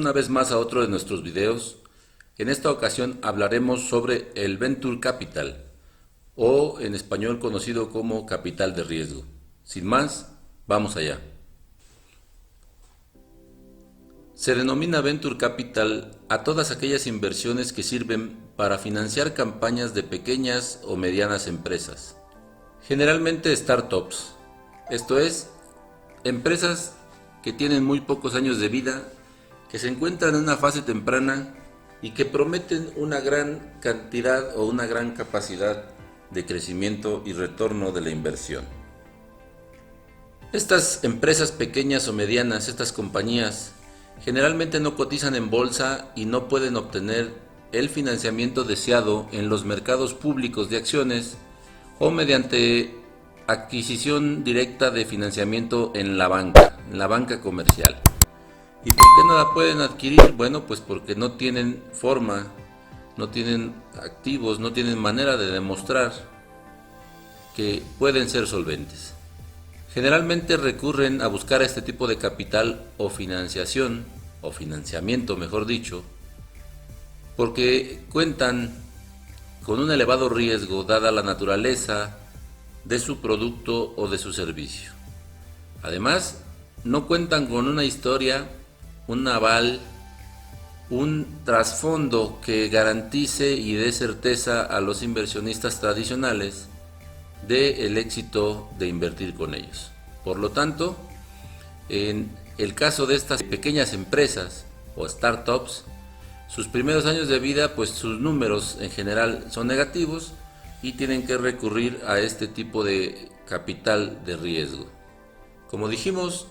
una vez más a otro de nuestros videos. En esta ocasión hablaremos sobre el Venture Capital, o en español conocido como capital de riesgo. Sin más, vamos allá. Se denomina Venture Capital a todas aquellas inversiones que sirven para financiar campañas de pequeñas o medianas empresas, generalmente startups, esto es, empresas que tienen muy pocos años de vida, que se encuentran en una fase temprana y que prometen una gran cantidad o una gran capacidad de crecimiento y retorno de la inversión. Estas empresas pequeñas o medianas, estas compañías, generalmente no cotizan en bolsa y no pueden obtener el financiamiento deseado en los mercados públicos de acciones o mediante adquisición directa de financiamiento en la banca comercial. ¿Y por qué no la pueden adquirir? Bueno, pues porque no tienen forma, no tienen activos, no tienen manera de demostrar que pueden ser solventes. Generalmente recurren a buscar este tipo de capital o financiación, o financiamiento mejor dicho, porque cuentan con un elevado riesgo dada la naturaleza de su producto o de su servicio. Además, no cuentan con una historia, un aval, un trasfondo que garantice y dé certeza a los inversionistas tradicionales del éxito de invertir con ellos. Por lo tanto, en el caso de estas pequeñas empresas o startups, sus primeros años de vida, pues sus números en general son negativos y tienen que recurrir a este tipo de capital de riesgo. Como dijimos,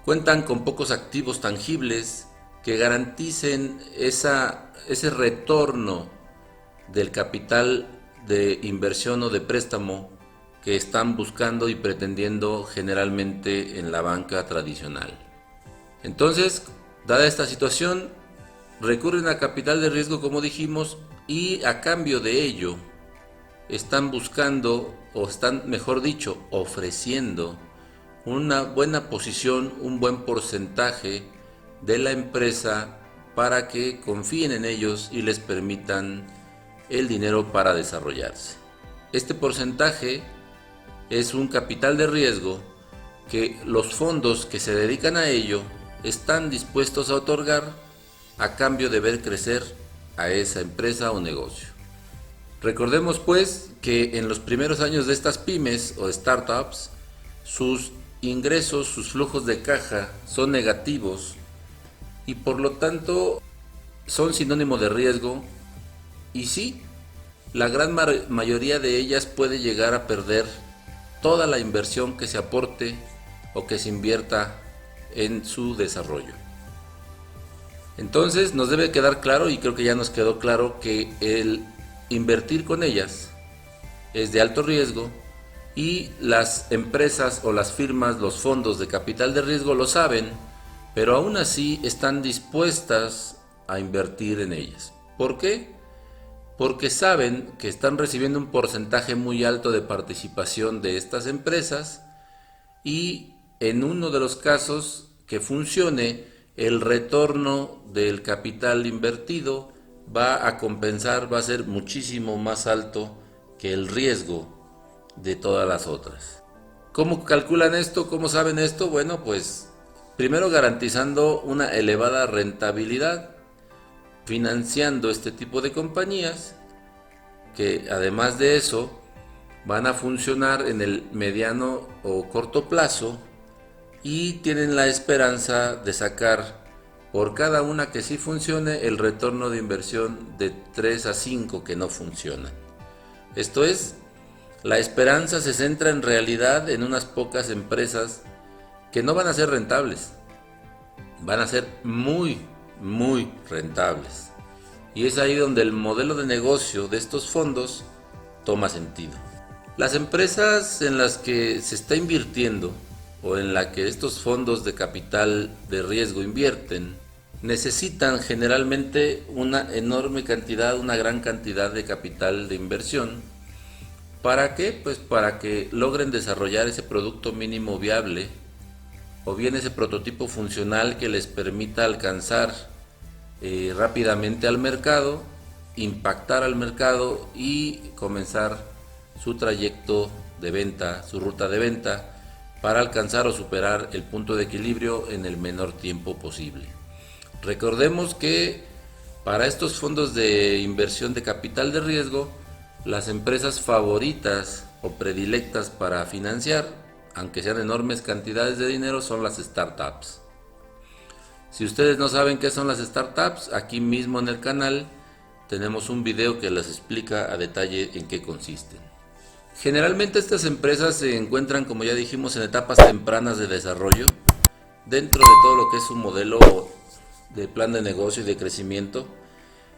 cuentan con pocos activos tangibles que garanticen ese retorno del capital de inversión o de préstamo que están buscando y pretendiendo generalmente en la banca tradicional. Entonces, dada esta situación, recurren a capital de riesgo, como dijimos, y a cambio de ello están buscando, o están, mejor dicho, ofreciendo una buena posición, un buen porcentaje de la empresa para que confíen en ellos y les permitan el dinero para desarrollarse. Este porcentaje es un capital de riesgo que los fondos que se dedican a ello están dispuestos a otorgar a cambio de ver crecer a esa empresa o negocio. Recordemos pues que en los primeros años de estas pymes o startups, sus ingresos, sus flujos de caja son negativos y por lo tanto son sinónimo de riesgo. Y sí, la gran mayoría de ellas puede llegar a perder toda la inversión que se aporte o que se invierta en su desarrollo. Entonces nos debe quedar claro, y creo que ya nos quedó claro, que el invertir con ellas es de alto riesgo y las empresas o las firmas, los fondos de capital de riesgo lo saben, pero aún así están dispuestas a invertir en ellas. ¿Por qué? Porque saben que están recibiendo un porcentaje muy alto de participación de estas empresas y en uno de los casos que funcione, el retorno del capital invertido va a compensar, va a ser muchísimo más alto que el riesgo de todas las otras. ¿Cómo calculan esto? ¿Cómo saben esto? Bueno, pues primero garantizando una elevada rentabilidad, financiando este tipo de compañías que además de eso van a funcionar en el mediano o corto plazo y tienen la esperanza de sacar por cada una que sí funcione el retorno de inversión de 3 a 5 que no funcionan. Esto es, la esperanza se centra en realidad en unas pocas empresas que no van a ser rentables, van a ser muy rentables. Y es ahí donde el modelo de negocio de estos fondos toma sentido. Las empresas en las que se está invirtiendo o en la que estos fondos de capital de riesgo invierten necesitan generalmente una enorme cantidad, una gran cantidad de capital de inversión. ¿Para qué? Pues para que logren desarrollar ese producto mínimo viable o bien ese prototipo funcional que les permita alcanzar rápidamente al mercado, impactar al mercado y comenzar su trayecto de venta, su ruta de venta, para alcanzar o superar el punto de equilibrio en el menor tiempo posible. Recordemos que para estos fondos de inversión de capital de riesgo, las empresas favoritas o predilectas para financiar, aunque sean enormes cantidades de dinero, son las startups. Si ustedes no saben qué son las startups, aquí mismo en el canal tenemos un video que les explica a detalle en qué consisten. Generalmente estas empresas se encuentran, como ya dijimos, en etapas tempranas de desarrollo, dentro de todo lo que es un modelo de plan de negocio y de crecimiento,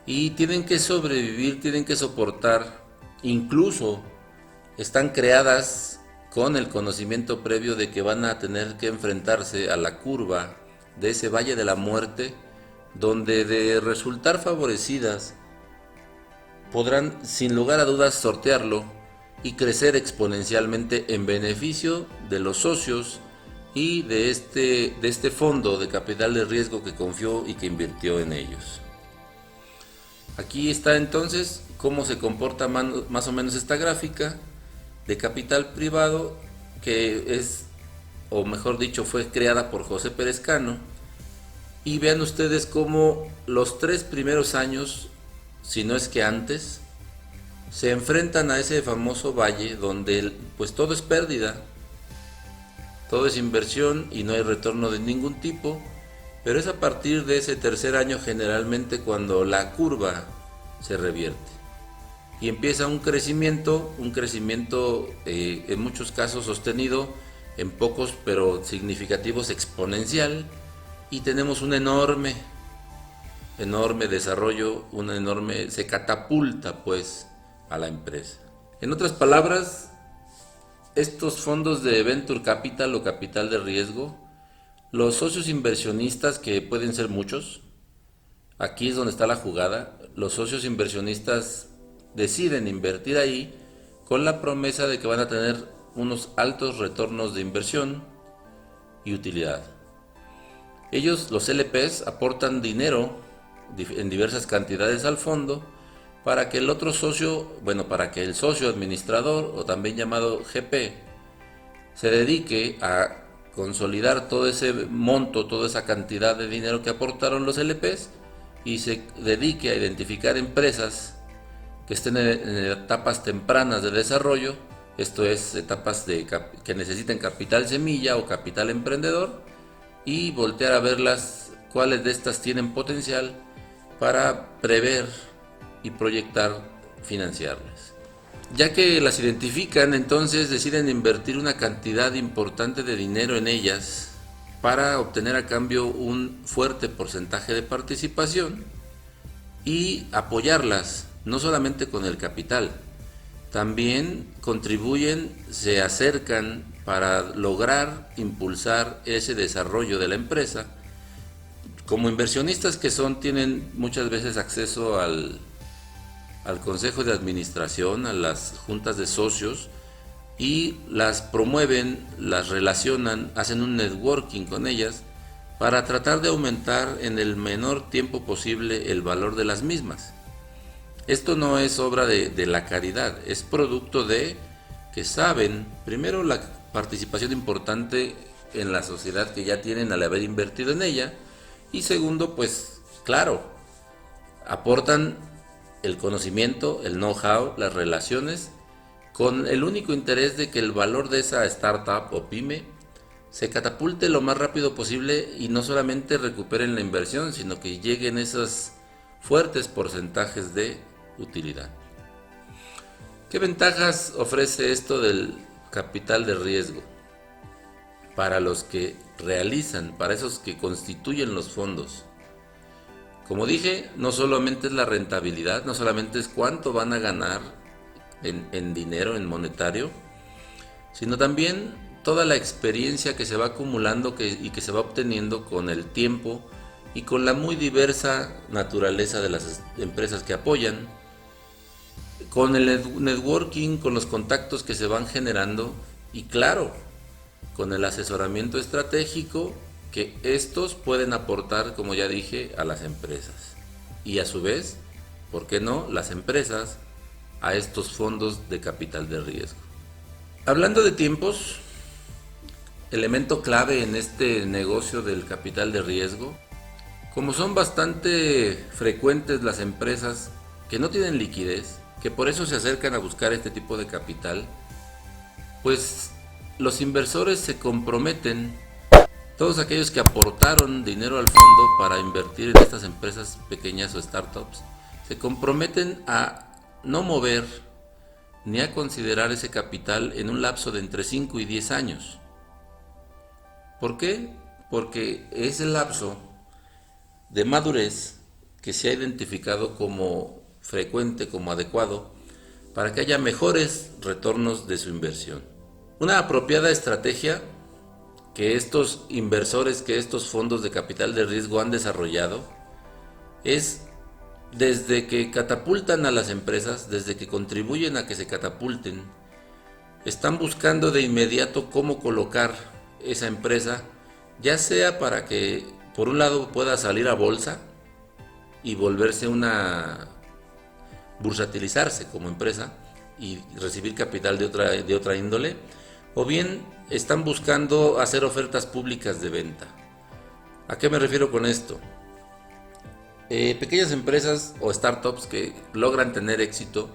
y tienen que sobrevivir, tienen que soportar, incluso están creadas con el conocimiento previo de que van a tener que enfrentarse a la curva de ese valle de la muerte, donde de resultar favorecidas podrán sin lugar a dudas sortearlo y crecer exponencialmente en beneficio de los socios y de este fondo de capital de riesgo que confió y que invirtió en ellos. Aquí está entonces cómo se comporta más o menos esta gráfica de capital privado, que es, o mejor dicho, fue creada por José Pérez Cano. Y vean ustedes cómo los 3 primeros años, si no es que antes, se enfrentan a ese famoso valle donde pues todo es pérdida, todo es inversión y no hay retorno de ningún tipo, pero es a partir de ese tercer año generalmente cuando la curva se revierte y empieza un crecimiento en muchos casos sostenido, en pocos pero significativos exponencial, y tenemos un enorme desarrollo, se catapulta pues a la empresa. En otras palabras, estos fondos de Venture Capital o capital de riesgo, los socios inversionistas, que pueden ser muchos, aquí es donde está la jugada, los socios inversionistas deciden invertir ahí con la promesa de que van a tener unos altos retornos de inversión y utilidad. Ellos, los LPs, aportan dinero en diversas cantidades al fondo para que el otro socio, para que el socio administrador, o también llamado GP, se dedique a consolidar todo ese monto, toda esa cantidad de dinero que aportaron los LPs, y se dedique a identificar empresas que estén en etapas tempranas de desarrollo, esto es, etapas que necesiten capital semilla o capital emprendedor, y voltear a verlas, cuáles de estas tienen potencial para prever y proyectar financiarlas. Ya que las identifican, entonces deciden invertir una cantidad importante de dinero en ellas para obtener a cambio un fuerte porcentaje de participación y apoyarlas, no solamente con el capital, también contribuyen, se acercan para lograr impulsar ese desarrollo de la empresa. Como inversionistas que son, tienen muchas veces acceso al consejo de administración, a las juntas de socios, y las promueven, las relacionan, hacen un networking con ellas para tratar de aumentar en el menor tiempo posible el valor de las mismas. Esto no es obra de la caridad, es producto de que saben, primero, la participación importante en la sociedad que ya tienen al haber invertido en ella, y segundo, pues claro, aportan el conocimiento, el know-how, las relaciones, con el único interés de que el valor de esa startup o pyme se catapulte lo más rápido posible, y no solamente recuperen la inversión, sino que lleguen esos fuertes porcentajes de utilidad. ¿Qué ventajas ofrece esto del capital de riesgo para los que realizan, para esos que constituyen los fondos? Como dije, no solamente es la rentabilidad, no solamente es cuánto van a ganar en dinero, en monetario, sino también toda la experiencia que se va acumulando y que se va obteniendo con el tiempo y con la muy diversa naturaleza de las empresas que apoyan, con el networking, con los contactos que se van generando, y claro, con el asesoramiento estratégico que estos pueden aportar, como ya dije, a las empresas. Y a su vez, ¿por qué no?, las empresas a estos fondos de capital de riesgo. Hablando de tiempos, elemento clave en este negocio del capital de riesgo, como son bastante frecuentes las empresas que no tienen liquidez, que por eso se acercan a buscar este tipo de capital, pues los inversores se comprometen, todos aquellos que aportaron dinero al fondo para invertir en estas empresas pequeñas o startups, se comprometen a no mover ni a considerar ese capital en un lapso de entre 5 y 10 años. ¿Por qué? Porque es el lapso de madurez que se ha identificado como frecuente, como adecuado, para que haya mejores retornos de su inversión. Una apropiada estrategia que estos inversores, que estos fondos de capital de riesgo han desarrollado, es desde que catapultan a las empresas, desde que contribuyen a que se catapulten, están buscando de inmediato cómo colocar esa empresa, ya sea para que por un lado pueda salir a bolsa y volverse bursatilizarse como empresa y recibir capital de otra índole, o bien están buscando hacer ofertas públicas de venta. ¿A qué me refiero con esto? Pequeñas empresas o startups que logran tener éxito,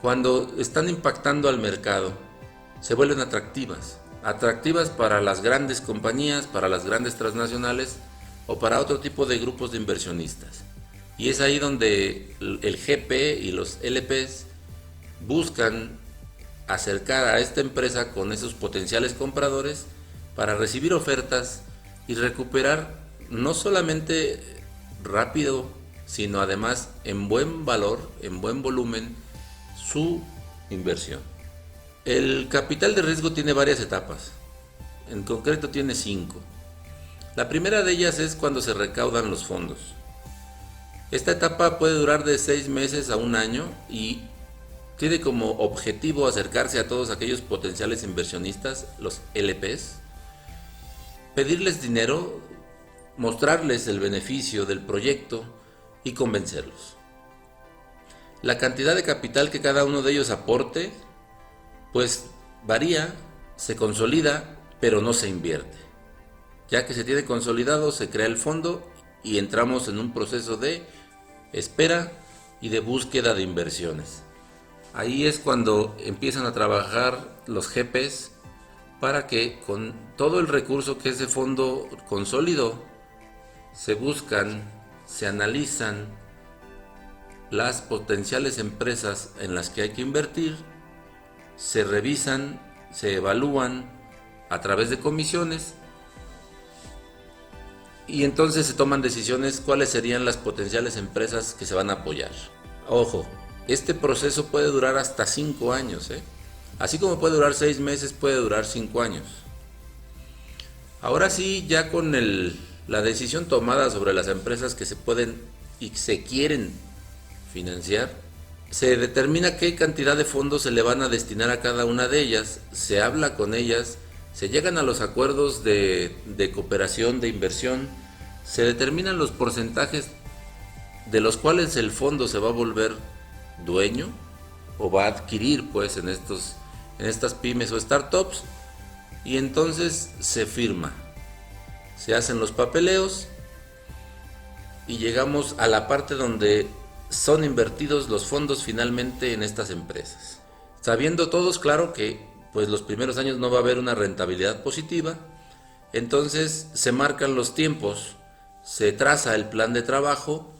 cuando están impactando al mercado, se vuelven atractivas para las grandes compañías, para las grandes transnacionales o para otro tipo de grupos de inversionistas. Y es ahí donde el GP y los LPs buscan acercar a esta empresa con esos potenciales compradores para recibir ofertas y recuperar no solamente rápido, sino además en buen valor, en buen volumen, su inversión. El capital de riesgo tiene varias etapas, en concreto tiene 5. La primera de ellas es cuando se recaudan los fondos. Esta etapa puede durar de 6 meses a un año y tiene como objetivo acercarse a todos aquellos potenciales inversionistas, los LPs, pedirles dinero, mostrarles el beneficio del proyecto y convencerlos. La cantidad de capital que cada uno de ellos aporte, pues varía, se consolida, pero no se invierte. Ya que se tiene consolidado, se crea el fondo y entramos en un proceso de espera y de búsqueda de inversiones. Ahí es cuando empiezan a trabajar los GPs para que con todo el recurso que ese fondo consolidó, se buscan, se analizan las potenciales empresas en las que hay que invertir, se revisan, se evalúan a través de comisiones y entonces se toman decisiones cuáles serían las potenciales empresas que se van a apoyar. Ojo, este proceso puede durar hasta 5 años, así como puede durar 6 meses, puede durar 5 años. Ahora sí, ya con la decisión tomada sobre las empresas que se pueden y se quieren financiar, se determina qué cantidad de fondos se le van a destinar a cada una de ellas, se habla con ellas, se llegan a los acuerdos de cooperación, de inversión, se determinan los porcentajes de los cuales el fondo se va a volver dueño o va a adquirir pues en estas pymes o startups, y entonces se firma, se hacen los papeleos y llegamos a la parte donde son invertidos los fondos finalmente en estas empresas. Sabiendo todos, claro, que pues los primeros años no va a haber una rentabilidad positiva, entonces se marcan los tiempos, se traza el plan de trabajo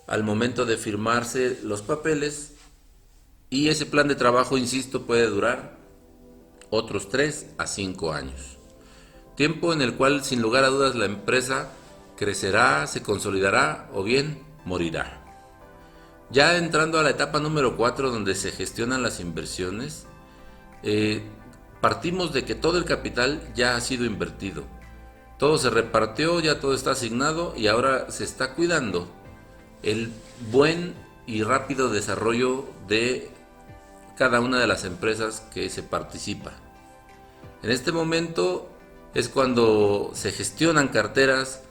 al momento de firmarse los papeles, y ese plan de trabajo, insisto, puede durar otros 3 a 5 años. Tiempo en el cual, sin lugar a dudas, la empresa crecerá, se consolidará o bien morirá. Ya entrando a la etapa número 4, donde se gestionan las inversiones, partimos de que todo el capital ya ha sido invertido. Todo se repartió, ya todo está asignado y ahora se está cuidando el buen y rápido desarrollo de cada una de las empresas que se participa. En este momento es cuando se gestionan carteras,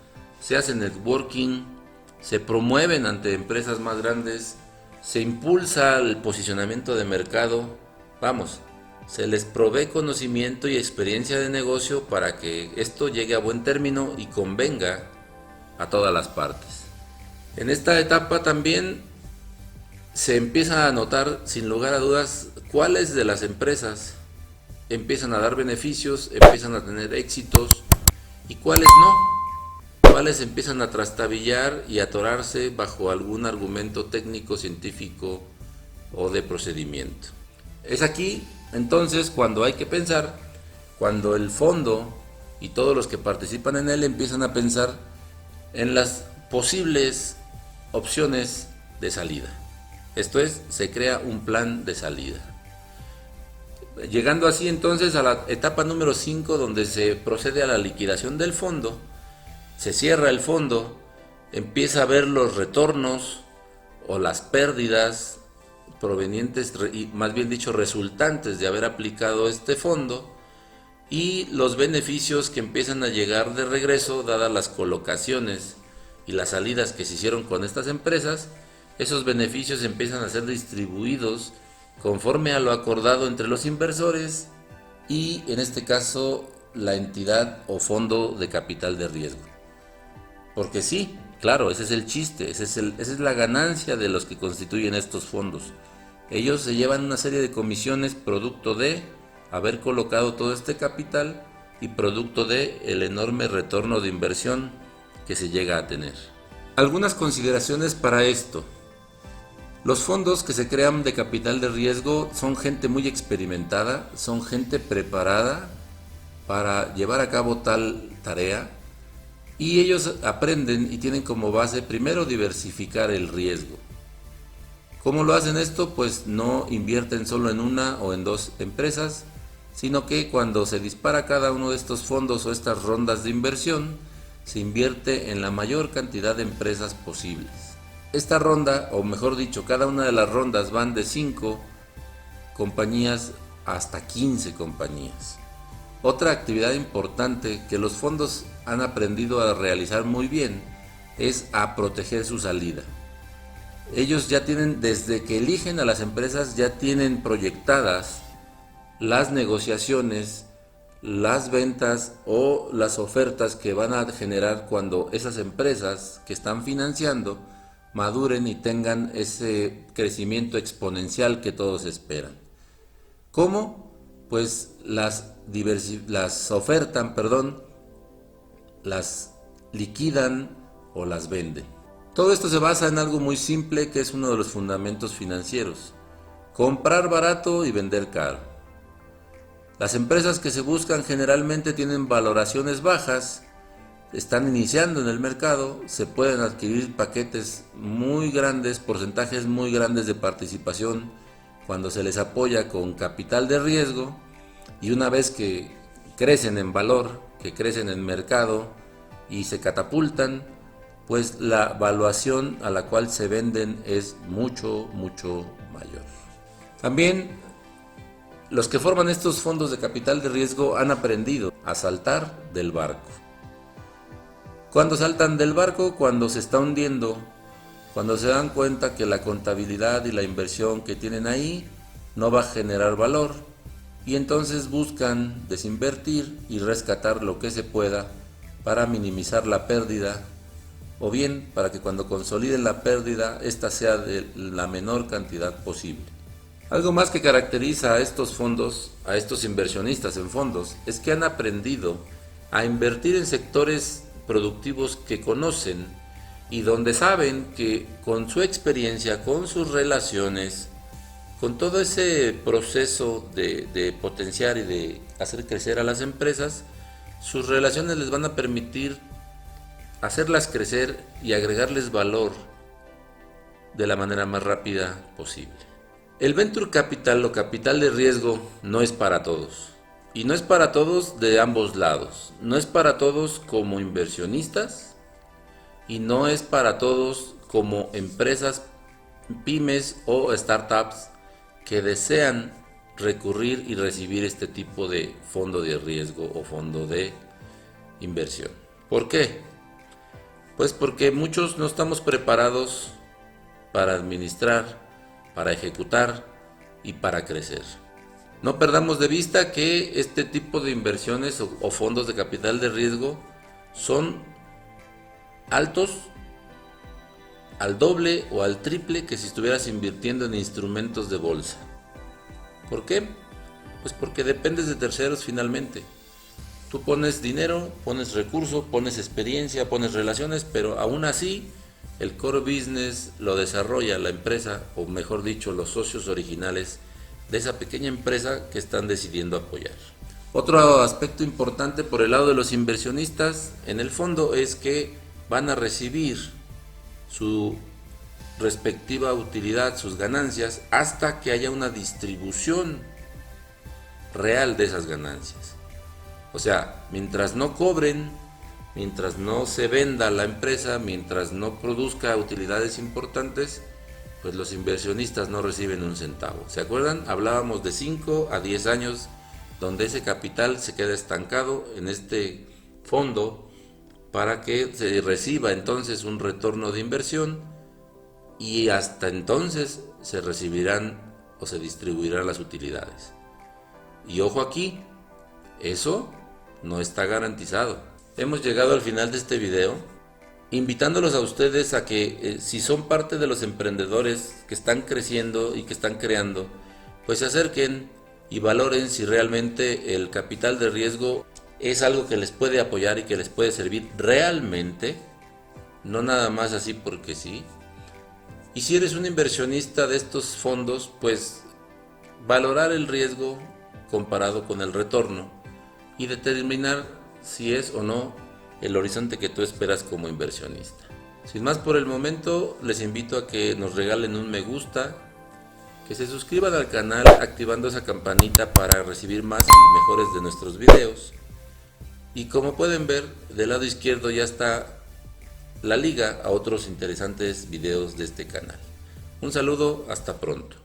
se hace networking, se promueven ante empresas más grandes, se impulsa el posicionamiento de mercado, vamos, se les provee conocimiento y experiencia de negocio para que esto llegue a buen término y convenga a todas las partes. En esta etapa también se empieza a notar sin lugar a dudas cuáles de las empresas empiezan a dar beneficios, empiezan a tener éxitos y cuáles no, cuáles empiezan a trastabillar y atorarse bajo algún argumento técnico, científico o de procedimiento. Es aquí entonces cuando hay que pensar, cuando el fondo y todos los que participan en él empiezan a pensar en las posibles opciones de salida. Esto es, se crea un plan de salida. Llegando así entonces a la etapa número 5, donde se procede a la liquidación del fondo, se cierra el fondo, empieza a ver los retornos o las pérdidas provenientes, más bien dicho, resultantes de haber aplicado este fondo, y los beneficios que empiezan a llegar de regreso dadas las colocaciones y las salidas que se hicieron con estas empresas. Esos beneficios empiezan a ser distribuidos conforme a lo acordado entre los inversores y, en este caso, la entidad o fondo de capital de riesgo. Porque sí, claro, ese es el chiste, esa es la ganancia de los que constituyen estos fondos. Ellos se llevan una serie de comisiones producto de haber colocado todo este capital y producto de el enorme retorno de inversión que se llega a tener. Algunas consideraciones para esto. Los fondos que se crean de capital de riesgo son gente muy experimentada, son gente preparada para llevar a cabo tal tarea, y ellos aprenden y tienen como base primero diversificar el riesgo. ¿Cómo lo hacen esto? Pues no invierten solo en una o en dos empresas, sino que cuando se dispara cada uno de estos fondos o estas rondas de inversión, se invierte en la mayor cantidad de empresas posibles. Esta ronda, o mejor dicho, cada una de las rondas van de 5 compañías hasta 15 compañías. Otra actividad importante que los fondos han aprendido a realizar muy bien es a proteger su salida. Ellos ya tienen, desde que eligen a las empresas, ya tienen proyectadas las negociaciones, las ventas o las ofertas que van a generar cuando esas empresas que están financiando maduren y tengan ese crecimiento exponencial que todos esperan. ¿Cómo? Pues las ofertan, las liquidan o las venden. Todo esto se basa en algo muy simple que es uno de los fundamentos financieros: comprar barato y vender caro. Las empresas que se buscan generalmente tienen valoraciones bajas, están iniciando en el mercado, se pueden adquirir paquetes muy grandes, porcentajes muy grandes de participación cuando se les apoya con capital de riesgo, y una vez que crecen en valor, que crecen en mercado y se catapultan, pues la valuación a la cual se venden es mucho mayor. También los que forman estos fondos de capital de riesgo han aprendido a saltar del barco. ¿Cuándo saltan del barco? Cuando se está hundiendo, cuando se dan cuenta que la contabilidad y la inversión que tienen ahí no va a generar valor, y entonces buscan desinvertir y rescatar lo que se pueda para minimizar la pérdida, o bien para que cuando consoliden la pérdida, esta sea de la menor cantidad posible. Algo más que caracteriza a estos fondos, a estos inversionistas en fondos, es que han aprendido a invertir en sectores productivos que conocen y donde saben que con su experiencia, con sus relaciones, con todo ese proceso de potenciar y de hacer crecer a las empresas, sus relaciones les van a permitir hacerlas crecer y agregarles valor de la manera más rápida posible. El venture capital o capital de riesgo no es para todos. Y no es para todos de ambos lados. No es para todos como inversionistas y no es para todos como empresas, pymes o startups que desean recurrir y recibir este tipo de fondo de riesgo o fondo de inversión. ¿Por qué? Pues porque muchos no estamos preparados para administrar, para ejecutar y para crecer. No perdamos de vista que este tipo de inversiones o fondos de capital de riesgo son altos al doble o al triple que si estuvieras invirtiendo en instrumentos de bolsa. ¿Por qué? Pues porque dependes de terceros finalmente. Tú pones dinero, pones recurso, pones experiencia, pones relaciones, pero aún así el core business lo desarrolla la empresa, o mejor dicho, los socios originales de esa pequeña empresa que están decidiendo apoyar. Otro aspecto importante por el lado de los inversionistas en el fondo es que van a recibir su respectiva utilidad, sus ganancias, hasta que haya una distribución real de esas ganancias. O sea, mientras no cobren, mientras no se venda la empresa, mientras no produzca utilidades importantes, pues los inversionistas no reciben un centavo. ¿Se acuerdan? Hablábamos de 5 a 10 años donde ese capital se queda estancado en este fondo para que se reciba entonces un retorno de inversión, y hasta entonces se recibirán o se distribuirán las utilidades. Y ojo aquí, eso no está garantizado. Hemos llegado al final de este video, invitándolos a ustedes a que si son parte de los emprendedores que están creciendo y que están creando, pues se acerquen y valoren si realmente el capital de riesgo es algo que les puede apoyar y que les puede servir realmente, no nada más así porque sí. Y si eres un inversionista de estos fondos, pues valorar el riesgo comparado con el retorno y determinar si es o no el horizonte que tú esperas como inversionista. Sin más por el momento, les invito a que nos regalen un me gusta, que se suscriban al canal activando esa campanita para recibir más y mejores de nuestros videos. Y como pueden ver, del lado izquierdo ya está la liga a otros interesantes videos de este canal. Un saludo, hasta pronto.